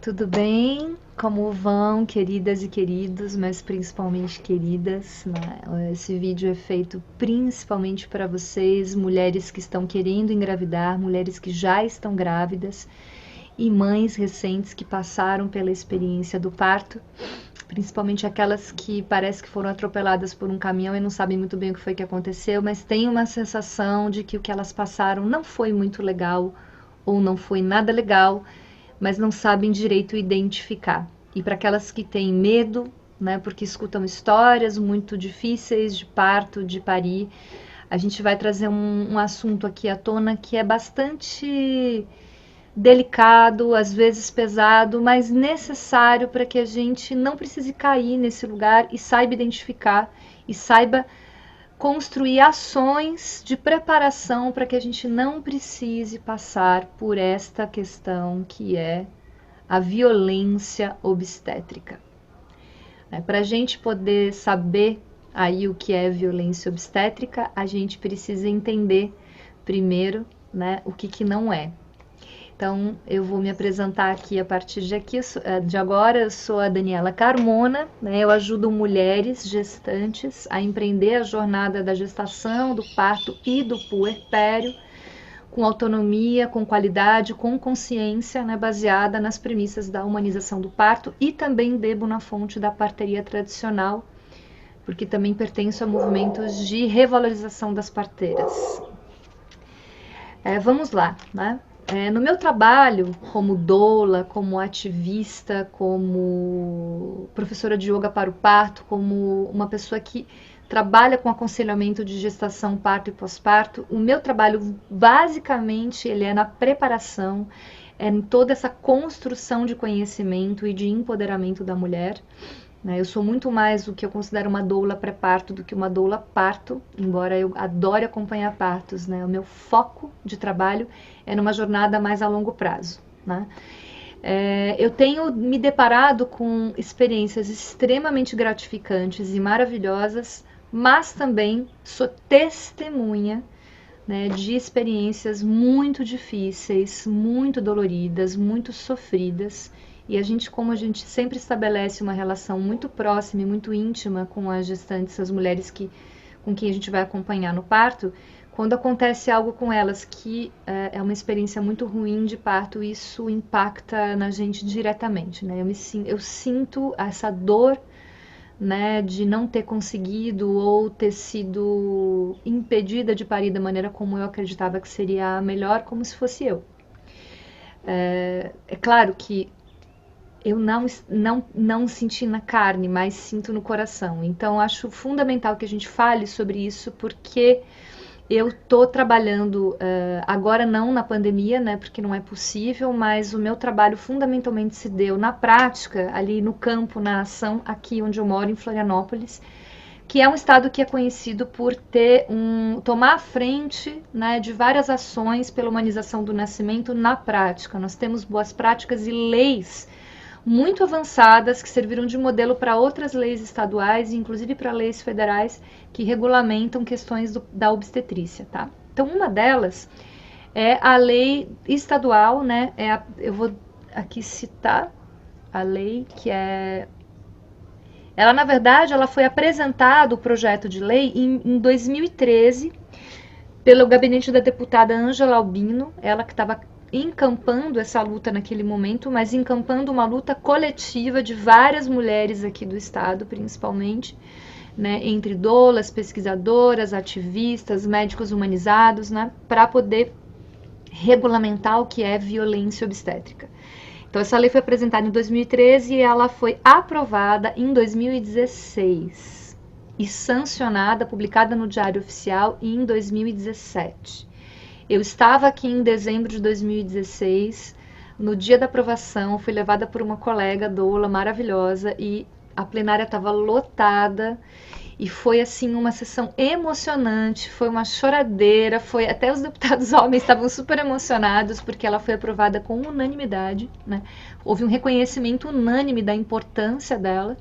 Tudo bem? Como vão, queridas e queridos, mas principalmente queridas, né? Esse vídeo é feito principalmente para vocês, mulheres que estão querendo engravidar, mulheres que já estão grávidas e mães recentes que passaram pela experiência do parto, principalmente aquelas que parece que foram atropeladas por um caminhão e não sabem muito bem o que foi que aconteceu, mas têm uma sensação de que o que elas passaram não foi muito legal ou não foi nada legal, mas não sabem direito identificar. E para aquelas que têm medo, né, porque escutam histórias muito difíceis de parto, de parir, a gente vai trazer um assunto aqui à tona que é bastante delicado, às vezes pesado, mas necessário para que a gente não precise cair nesse lugar e saiba identificar e saiba construir ações de preparação para que a gente não precise passar por esta questão que é a violência obstétrica. Para a gente poder saber aí o que é violência obstétrica, a gente precisa entender primeiro, né, o que não é. Então, eu vou me apresentar aqui a partir de agora. Eu sou a Daniela Carmona, né? Eu ajudo mulheres gestantes a empreender a jornada da gestação, do parto e do puerpério, com autonomia, com qualidade, com consciência, né? Baseada nas premissas da humanização do parto, e também bebo na fonte da parteria tradicional, porque também pertenço a movimentos de revalorização das parteiras. Vamos lá, né? No meu trabalho como doula, como ativista, como professora de yoga para o parto, como uma pessoa que trabalha com aconselhamento de gestação, parto e pós-parto, o meu trabalho basicamente ele é na preparação, é em toda essa construção de conhecimento e de empoderamento da mulher. Eu sou muito mais o que eu considero uma doula pré-parto do que uma doula parto, embora eu adore acompanhar partos, né? O meu foco de trabalho é numa jornada mais a longo prazo, né? Eu tenho me deparado com experiências extremamente gratificantes e maravilhosas, mas também sou testemunha, né, de experiências muito difíceis, muito doloridas, muito sofridas. E como a gente sempre estabelece uma relação muito próxima e muito íntima com as gestantes, as mulheres com quem a gente vai acompanhar no parto, quando acontece algo com elas que é uma experiência muito ruim de parto, isso impacta na gente diretamente, né? Eu sinto essa dor, né, de não ter conseguido ou ter sido impedida de parir da maneira como eu acreditava que seria a melhor, como se fosse eu. É claro que eu não senti na carne, mas sinto no coração. Então, acho fundamental que a gente fale sobre isso, porque eu estou trabalhando, agora não na pandemia, né, porque não é possível, mas o meu trabalho fundamentalmente se deu na prática, ali no campo, na ação, aqui onde eu moro, em Florianópolis, que é um estado que é conhecido por tomar a frente, né, de várias ações pela humanização do nascimento na prática. Nós temos boas práticas e leis muito avançadas que serviram de modelo para outras leis estaduais e inclusive para leis federais que regulamentam questões da obstetrícia, tá? Então, uma delas é a lei estadual, né? Eu vou aqui citar a lei que é... Ela, na verdade, ela foi apresentada, o projeto de lei, em 2013, pelo gabinete da deputada Ângela Albino, ela que estava encampando essa luta naquele momento, mas encampando uma luta coletiva de várias mulheres aqui do estado, principalmente, né, entre doulas, pesquisadoras, ativistas, médicos humanizados, né, para poder regulamentar o que é violência obstétrica. Então, essa lei foi apresentada em 2013 e ela foi aprovada em 2016 e sancionada, publicada no Diário Oficial em 2017. Eu estava aqui em dezembro de 2016, no dia da aprovação, fui levada por uma colega doula maravilhosa e a plenária estava lotada e foi assim uma sessão emocionante, foi uma choradeira, até os deputados homens estavam super emocionados porque ela foi aprovada com unanimidade, né? Houve um reconhecimento unânime da importância dela,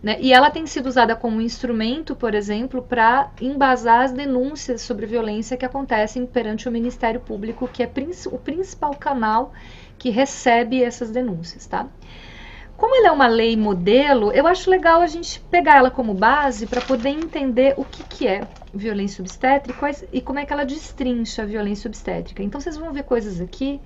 né? E ela tem sido usada como instrumento, por exemplo, para embasar as denúncias sobre violência que acontecem perante o Ministério Público, que é o principal canal que recebe essas denúncias, tá? Como ela é uma lei modelo, eu acho legal a gente pegar ela como base para poder entender o que é violência obstétrica e como é que ela destrincha a violência obstétrica. Então vocês vão ver coisas aqui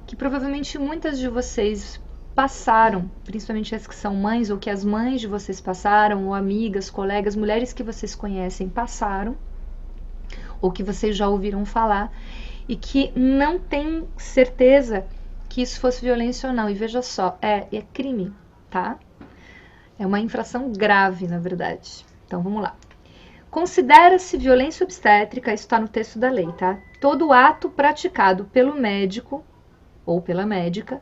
que provavelmente muitas de vocês passaram, principalmente as que são mães, ou que as mães de vocês passaram, ou amigas, colegas, mulheres que vocês conhecem passaram, ou que vocês já ouviram falar, e que não tem certeza que isso fosse violência ou não. E veja só, é crime, tá? É uma infração grave, na verdade. Então vamos lá. Considera-se violência obstétrica, isso está no texto da lei, tá? Todo ato praticado pelo médico ou pela médica,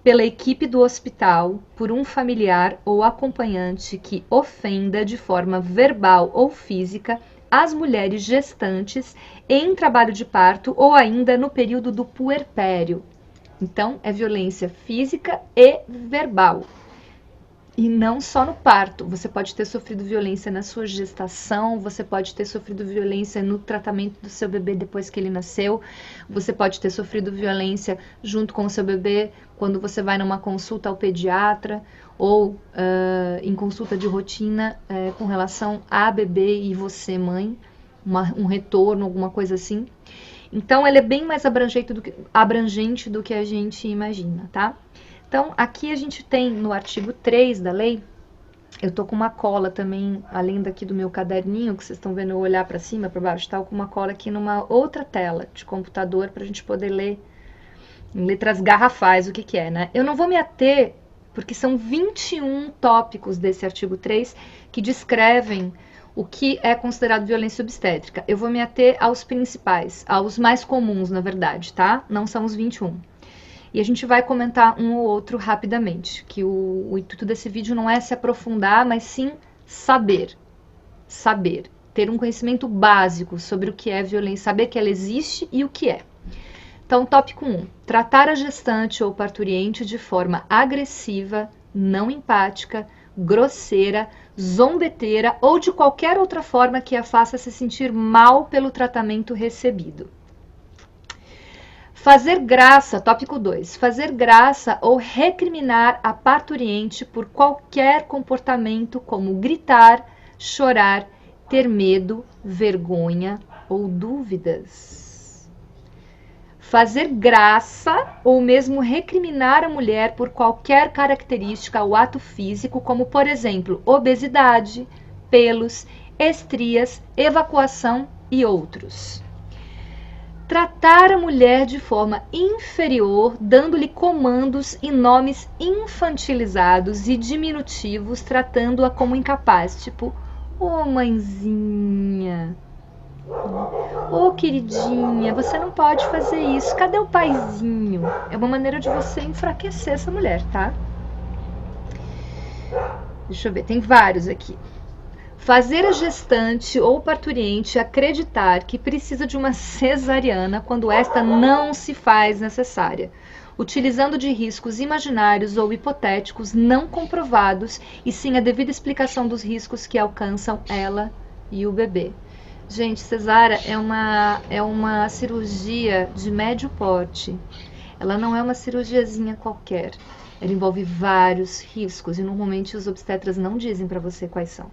pela equipe do hospital, por um familiar ou acompanhante que ofenda de forma verbal ou física as mulheres gestantes em trabalho de parto ou ainda no período do puerpério. Então, é violência física e verbal. E não só no parto. Você pode ter sofrido violência na sua gestação, você pode ter sofrido violência no tratamento do seu bebê depois que ele nasceu, você pode ter sofrido violência junto com o seu bebê quando você vai numa consulta ao pediatra ou em consulta de rotina com relação a bebê e você, mãe, um retorno, alguma coisa assim. Então, ele é bem mais abrangente do que a gente imagina, tá? Então, aqui a gente tem no artigo 3 da lei, eu tô com uma cola também, além daqui do meu caderninho, que vocês estão vendo eu olhar para cima, para baixo, tá? Com uma cola aqui numa outra tela de computador para a gente poder ler em letras garrafais o que é, né? Eu não vou me ater, porque são 21 tópicos desse artigo 3 que descrevem o que é considerado violência obstétrica. Eu vou me ater aos principais, aos mais comuns, na verdade, tá? Não são os 21. E a gente vai comentar um ou outro rapidamente, que o intuito desse vídeo não é se aprofundar, mas sim saber. Saber. Ter um conhecimento básico sobre o que é violência, saber que ela existe e o que é. Então, tópico 1. Tratar a gestante ou parturiente de forma agressiva, não empática, grosseira, zombeteira ou de qualquer outra forma que a faça se sentir mal pelo tratamento recebido. Fazer graça, tópico 2, fazer graça ou recriminar a parturiente por qualquer comportamento como gritar, chorar, ter medo, vergonha ou dúvidas. Fazer graça ou mesmo recriminar a mulher por qualquer característica ou ato físico, como por exemplo, obesidade, pelos, estrias, evacuação e outros. Tratar a mulher de forma inferior, dando-lhe comandos e nomes infantilizados e diminutivos, tratando-a como incapaz, tipo, ô mãezinha, ô queridinha, você não pode fazer isso, cadê o paizinho? É uma maneira de você enfraquecer essa mulher, tá? Deixa eu ver, tem vários aqui. Fazer a gestante ou parturiente acreditar que precisa de uma cesariana quando esta não se faz necessária, utilizando de riscos imaginários ou hipotéticos não comprovados e sim a devida explicação dos riscos que alcançam ela e o bebê. Gente, cesárea é uma cirurgia de médio porte. Ela não é uma cirurgiazinha qualquer. Ela envolve vários riscos e normalmente os obstetras não dizem para você quais são.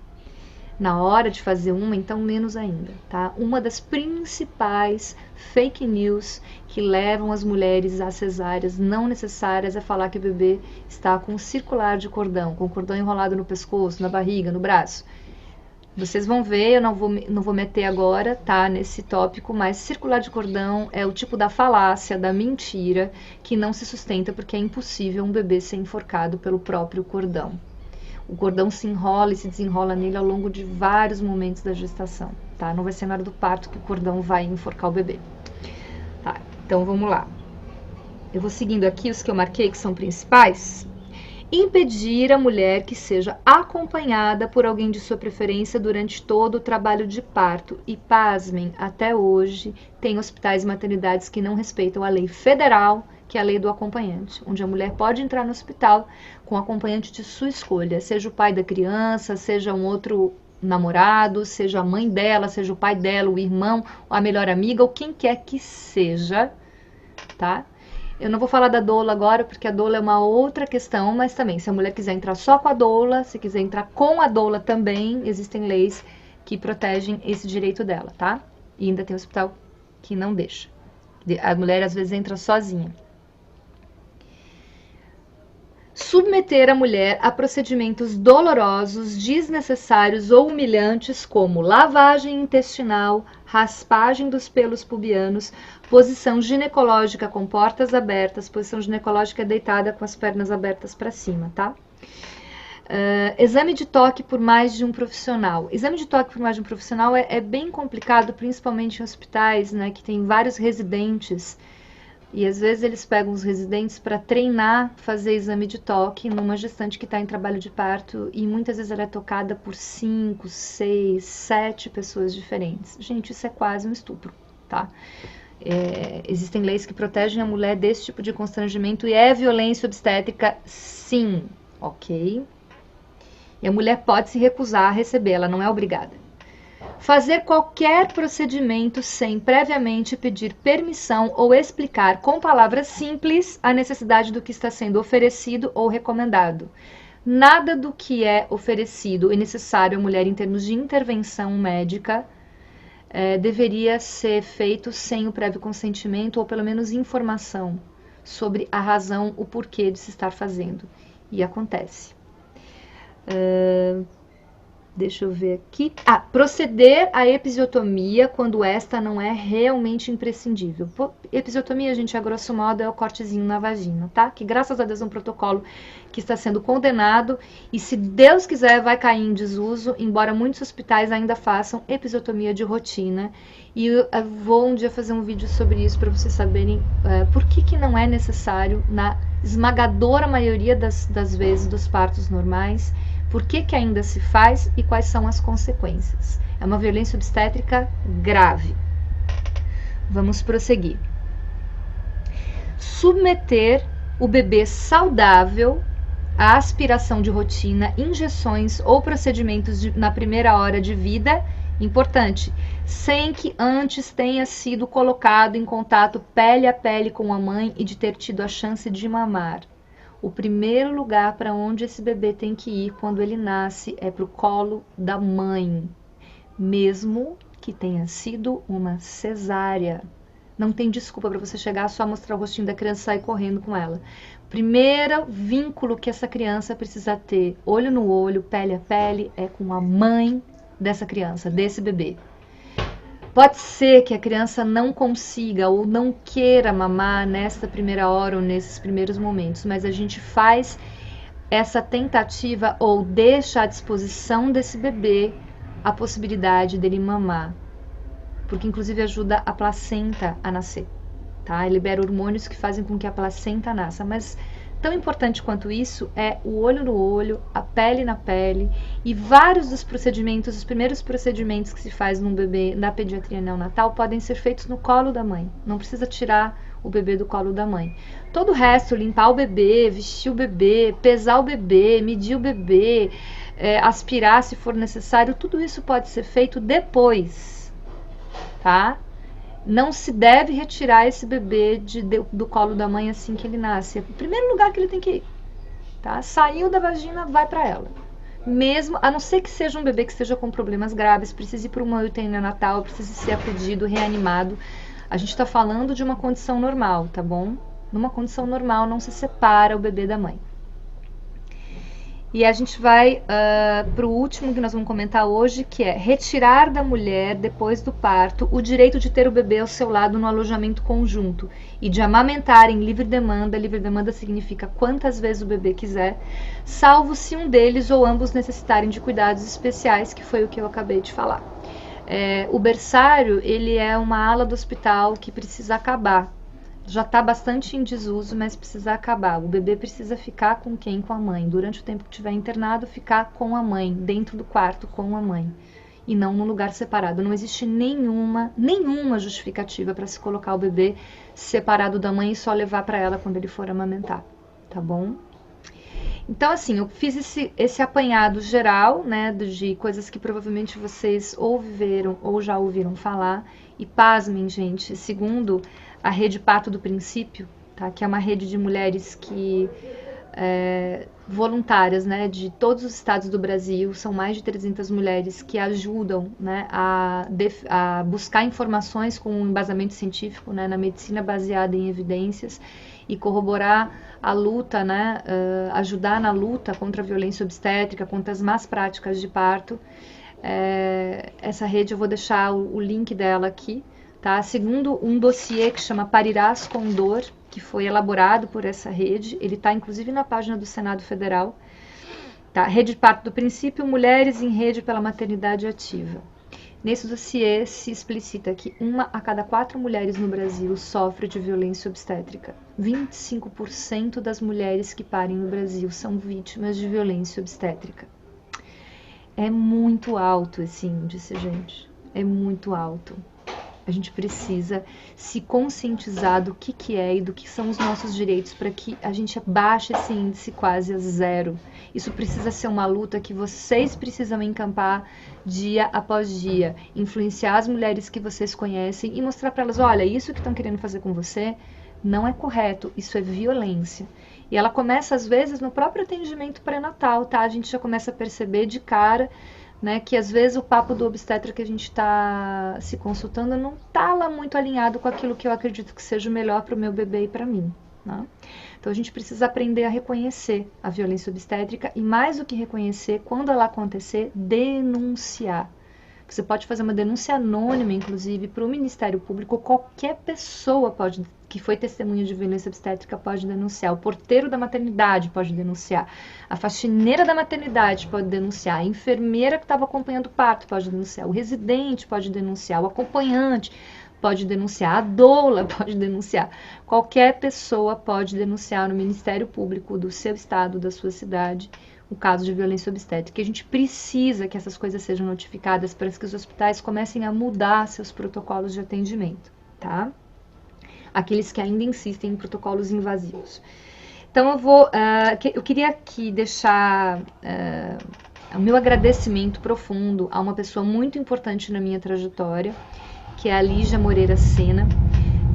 Na hora de fazer uma, então menos ainda, tá? Uma das principais fake news que levam as mulheres a cesáreas não necessárias é falar que o bebê está com circular de cordão, com o cordão enrolado no pescoço, na barriga, no braço. Vocês vão ver, eu não vou meter agora, tá, nesse tópico, mas circular de cordão é o tipo da falácia, da mentira, que não se sustenta porque é impossível um bebê ser enforcado pelo próprio cordão. O cordão se enrola e se desenrola nele ao longo de vários momentos da gestação, tá? Não vai ser na hora do parto que o cordão vai enforcar o bebê. Tá, então vamos lá. Eu vou seguindo aqui os que eu marquei, que são principais. Impedir a mulher que seja acompanhada por alguém de sua preferência durante todo o trabalho de parto. E pasmem, até hoje tem hospitais e maternidades que não respeitam a lei federal que é a lei do acompanhante, onde a mulher pode entrar no hospital com o acompanhante de sua escolha, seja o pai da criança, seja um outro namorado, seja a mãe dela, seja o pai dela, o irmão, a melhor amiga, ou quem quer que seja, tá? Eu não vou falar da doula agora, porque a doula é uma outra questão, mas também, se a mulher quiser entrar só com a doula, se quiser entrar com a doula também, existem leis que protegem esse direito dela, tá? E ainda tem hospital que não deixa. A mulher às vezes entra sozinha. Submeter a mulher a procedimentos dolorosos, desnecessários ou humilhantes, como lavagem intestinal, raspagem dos pelos pubianos, posição ginecológica com portas abertas, posição ginecológica deitada com as pernas abertas para cima, tá? Exame de toque por mais de um profissional. Exame de toque por mais de um profissional é bem complicado, principalmente em hospitais, né, que tem vários residentes. E às vezes eles pegam os residentes para treinar, fazer exame de toque numa gestante que está em trabalho de parto e muitas vezes ela é tocada por 5, 6, 7 pessoas diferentes. Gente, isso é quase um estupro, tá? Existem leis que protegem a mulher desse tipo de constrangimento e é violência obstétrica, sim, ok? E a mulher pode se recusar a receber, ela não é obrigada. Fazer qualquer procedimento sem previamente pedir permissão ou explicar com palavras simples a necessidade do que está sendo oferecido ou recomendado. Nada do que é oferecido e necessário à mulher em termos de intervenção médica deveria ser feito sem o prévio consentimento ou pelo menos informação sobre a razão, o porquê de se estar fazendo. E acontece. Deixa eu ver aqui. Proceder à episiotomia quando esta não é realmente imprescindível. Episiotomia, gente, a grosso modo é o cortezinho na vagina, tá? Que graças a Deus é um protocolo que está sendo condenado e se Deus quiser vai cair em desuso, embora muitos hospitais ainda façam episiotomia de rotina. E eu vou um dia fazer um vídeo sobre isso para vocês saberem por que não é necessário na esmagadora maioria das vezes dos partos normais. Por que ainda se faz e quais são as consequências? É uma violência obstétrica grave. Vamos prosseguir. Submeter o bebê saudável à aspiração de rotina, injeções ou procedimentos na primeira hora de vida, importante, sem que antes tenha sido colocado em contato pele a pele com a mãe e de ter tido a chance de mamar. O primeiro lugar para onde esse bebê tem que ir quando ele nasce é para o colo da mãe, mesmo que tenha sido uma cesárea. Não tem desculpa para você chegar só mostrar o rostinho da criança e sair correndo com ela. Primeiro vínculo que essa criança precisa ter, olho no olho, pele a pele, é com a mãe dessa criança, desse bebê. Pode ser que a criança não consiga ou não queira mamar nesta primeira hora ou nesses primeiros momentos, mas a gente faz essa tentativa ou deixa à disposição desse bebê a possibilidade dele mamar, porque inclusive ajuda a placenta a nascer, tá? E libera hormônios que fazem com que a placenta nasça, mas tão importante quanto isso é o olho no olho, a pele na pele e vários dos procedimentos, os primeiros procedimentos que se faz num bebê na pediatria neonatal podem ser feitos no colo da mãe. Não precisa tirar o bebê do colo da mãe. Todo o resto, limpar o bebê, vestir o bebê, pesar o bebê, medir o bebê, aspirar se for necessário, tudo isso pode ser feito depois, tá? Não se deve retirar esse bebê do colo da mãe assim que ele nasce. É o primeiro lugar que ele tem que ir, tá? Saiu da vagina, vai para ela. Mesmo, a não ser que seja um bebê que esteja com problemas graves, precise ir para uma UTI neonatal, precise ser acudido, reanimado. A gente está falando de uma condição normal, tá bom? Numa condição normal não se separa o bebê da mãe. E a gente vai para o último que nós vamos comentar hoje, que é retirar da mulher, depois do parto, o direito de ter o bebê ao seu lado no alojamento conjunto e de amamentar em livre demanda. Livre demanda significa quantas vezes o bebê quiser, salvo se um deles ou ambos necessitarem de cuidados especiais, que foi o que eu acabei de falar. O berçário, ele é uma ala do hospital que precisa acabar. Já está bastante em desuso, mas precisa acabar. O bebê precisa ficar com quem? Com a mãe. Durante o tempo que estiver internado, ficar com a mãe, dentro do quarto com a mãe. e não num lugar separado. Não existe nenhuma justificativa para se colocar o bebê separado da mãe e só levar para ela quando ele for amamentar, tá bom? Então, assim, eu fiz esse apanhado geral, né, de coisas que provavelmente vocês ou viveram ou já ouviram falar. E pasmem, gente, segundo a Rede Parto do Princípio, tá, que é uma rede de mulheres que voluntárias, né, de todos os estados do Brasil, são mais de 300 mulheres que ajudam, né, a buscar informações com um embasamento científico, né, na medicina baseada em evidências e corroborar a luta, né, ajudar na luta contra a violência obstétrica, contra as más práticas de parto. Essa rede eu vou deixar o link dela aqui, tá? Segundo um dossiê que chama Parirás com Dor, que foi elaborado por essa rede, ele está inclusive na página do Senado Federal, tá? Rede de Parto do Princípio, Mulheres em Rede pela Maternidade Ativa. Nesse dossiê se explicita que 1 a cada 4 mulheres no Brasil sofre de violência obstétrica. 25% das mulheres que parem no Brasil são vítimas de violência obstétrica. É muito alto esse índice, gente. É muito alto. A gente precisa se conscientizar do que é e do que são os nossos direitos para que a gente baixe esse índice quase a zero. Isso precisa ser uma luta que vocês precisam encampar dia após dia, influenciar as mulheres que vocês conhecem e mostrar para elas, olha, isso que estão querendo fazer com você não é correto, isso é violência. E ela começa às vezes no próprio atendimento pré-natal, tá? A gente já começa a perceber de cara, né, que às vezes o papo do obstetra que a gente está se consultando não está lá muito alinhado com aquilo que eu acredito que seja o melhor para o meu bebê e para mim, né? Então a gente precisa aprender a reconhecer a violência obstétrica e, mais do que reconhecer, quando ela acontecer, denunciar. Você pode fazer uma denúncia anônima, inclusive, para o Ministério Público. Qualquer pessoa que foi testemunha de violência obstétrica pode denunciar. O porteiro da maternidade pode denunciar. A faxineira da maternidade pode denunciar. A enfermeira que estava acompanhando o parto pode denunciar. O residente pode denunciar. O acompanhante pode denunciar. A doula pode denunciar. Qualquer pessoa pode denunciar no Ministério Público do seu estado, da sua cidade, o caso de violência obstétrica. A gente precisa que essas coisas sejam notificadas para que os hospitais comecem a mudar seus protocolos de atendimento, tá? Aqueles que ainda insistem em protocolos invasivos. Então eu queria aqui deixar o meu agradecimento profundo a uma pessoa muito importante na minha trajetória, que é a Lígia Moreira Sena,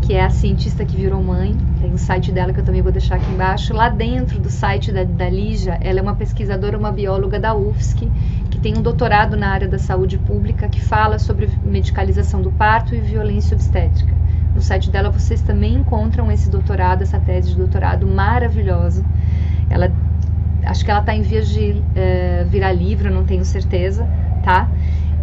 que é a cientista que virou mãe. Tem o site dela que eu também vou deixar aqui embaixo. Lá dentro do site da Lígia, ela é uma pesquisadora, uma bióloga da UFSC, que tem um doutorado na área da saúde pública, que fala sobre medicalização do parto e violência obstétrica. No site dela vocês também encontram esse doutorado, essa tese de doutorado maravilhosa. Acho que ela está em vias de virar livro, não tenho certeza, tá?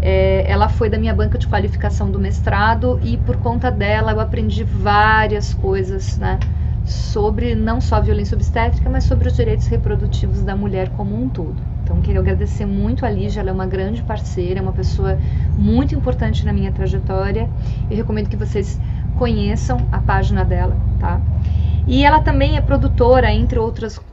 Ela foi da minha banca de qualificação do mestrado e por conta dela eu aprendi várias coisas, né, sobre não só a violência obstétrica, mas sobre os direitos reprodutivos da mulher como um todo. Então queria agradecer muito a Lígia, ela é uma grande parceira, é uma pessoa muito importante na minha trajetória. Eu recomendo que vocês conheçam a página dela, tá? E ela também é produtora,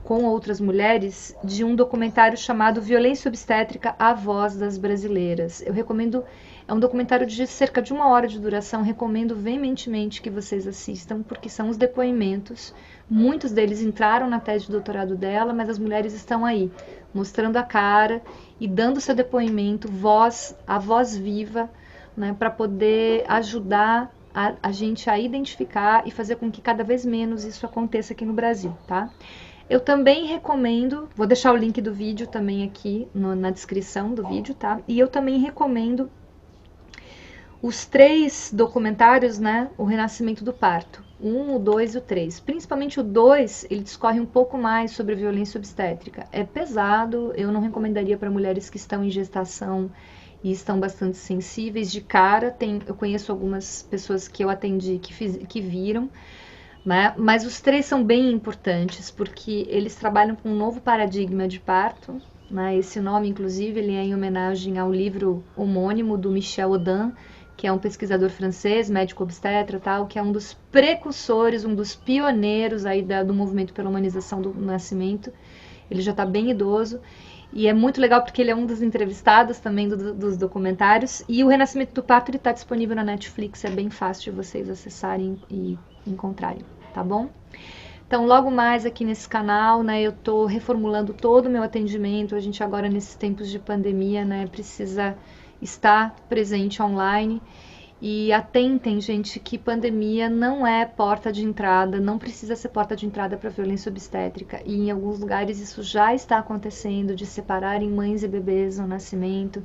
com outras mulheres, de um documentário chamado Violência Obstétrica, a Voz das Brasileiras. Eu recomendo, é um documentário de cerca de 1 hora de duração, recomendo veementemente que vocês assistam, porque são os depoimentos, muitos deles entraram na tese de doutorado dela, mas as mulheres estão aí, mostrando a cara e dando seu depoimento, a voz viva, né, para poder ajudar a gente a identificar e fazer com que cada vez menos isso aconteça aqui no Brasil, tá? Eu também recomendo, vou deixar o link do vídeo também aqui na descrição do vídeo, tá? E eu também recomendo os 3 documentários, né? O Renascimento do Parto, 1, o 2 e o 3. Principalmente o 2, ele discorre um pouco mais sobre violência obstétrica. É pesado, eu não recomendaria para mulheres que estão em gestação e estão bastante sensíveis de cara. Eu conheço algumas pessoas que eu atendi que viram, né? Mas os 3 são bem importantes porque eles trabalham com um novo paradigma de parto, né? Esse nome, inclusive, ele é em homenagem ao livro homônimo do Michel Audin, que é um pesquisador francês, médico obstetra, tal, que é um dos precursores, um dos pioneiros aí do movimento pela humanização do nascimento. Ele já está bem idoso e é muito legal porque ele é um dos entrevistados também dos documentários. E o Renascimento do Parto está disponível na Netflix, é bem fácil de vocês acessarem e encontrarem, tá bom? Então, logo mais aqui nesse canal, né, eu estou reformulando todo o meu atendimento. A gente agora, nesses tempos de pandemia, né, precisa estar presente online. E atentem, gente, que pandemia não é porta de entrada, não precisa ser porta de entrada para violência obstétrica. E em alguns lugares isso já está acontecendo, de separarem mães e bebês no nascimento,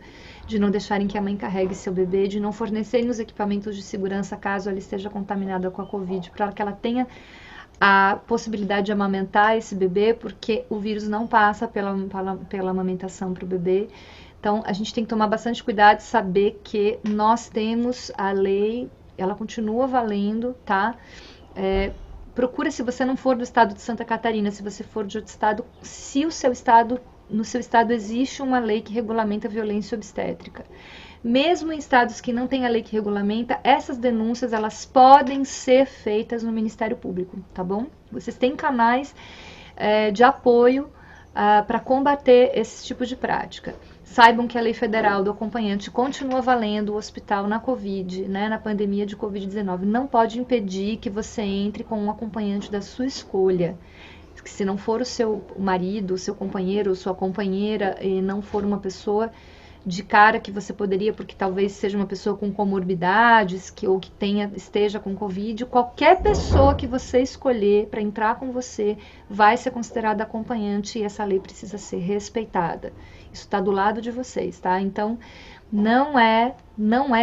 de não deixarem que a mãe carregue seu bebê, de não fornecerem os equipamentos de segurança caso ela esteja contaminada com a Covid, para que ela tenha a possibilidade de amamentar esse bebê, porque o vírus não passa pela amamentação para o bebê. Então, a gente tem que tomar bastante cuidado e saber que nós temos a lei, ela continua valendo, tá? Procura, se você não for do estado de Santa Catarina, se você for de outro estado, se no seu estado existe uma lei que regulamenta a violência obstétrica. Mesmo em estados que não tem a lei que regulamenta, essas denúncias elas podem ser feitas no Ministério Público, tá bom? Vocês têm canais de apoio para combater esse tipo de prática. Saibam que a lei federal do acompanhante continua valendo o hospital na Covid, né, na pandemia de Covid-19. Não pode impedir que você entre com um acompanhante da sua escolha. Se não for o seu marido, o seu companheiro ou sua companheira, e não for uma pessoa de cara que você poderia, porque talvez seja uma pessoa com comorbidades, ou que esteja com Covid, qualquer pessoa que você escolher para entrar com você vai ser considerada acompanhante e essa lei precisa ser respeitada. Isso está do lado de vocês, tá? Então, não é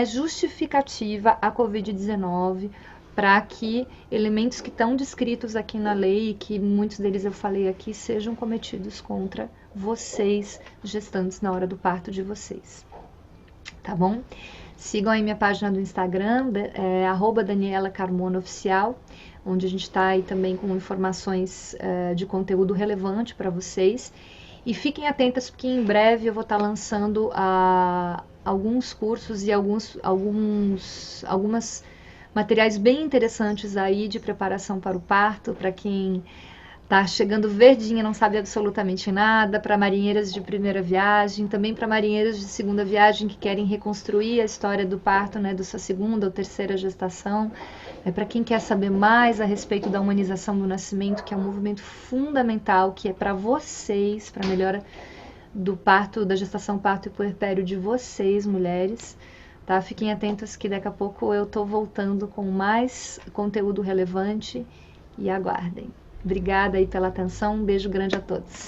justificativa a Covid-19 para que elementos que estão descritos aqui na lei, e que muitos deles eu falei aqui, sejam cometidos contra vocês, gestantes, na hora do parto de vocês. Tá bom? Sigam aí minha página do Instagram, @DanielaCarmonaOficial, onde a gente está aí também com informações de conteúdo relevante para vocês. E fiquem atentas, porque em breve eu vou estar lançando alguns cursos e algumas materiais bem interessantes aí de preparação para o parto, para quem tá chegando verdinha, não sabe absolutamente nada, para marinheiras de primeira viagem, também para marinheiras de segunda viagem que querem reconstruir a história do parto, né, da sua segunda ou terceira gestação. Para quem quer saber mais a respeito da humanização do nascimento, que é um movimento fundamental, que é para vocês, para a melhora do parto, da gestação, parto e puerpério de vocês, mulheres. Tá? Fiquem atentos que daqui a pouco eu tô voltando com mais conteúdo relevante e aguardem. Obrigada aí pela atenção, um beijo grande a todos.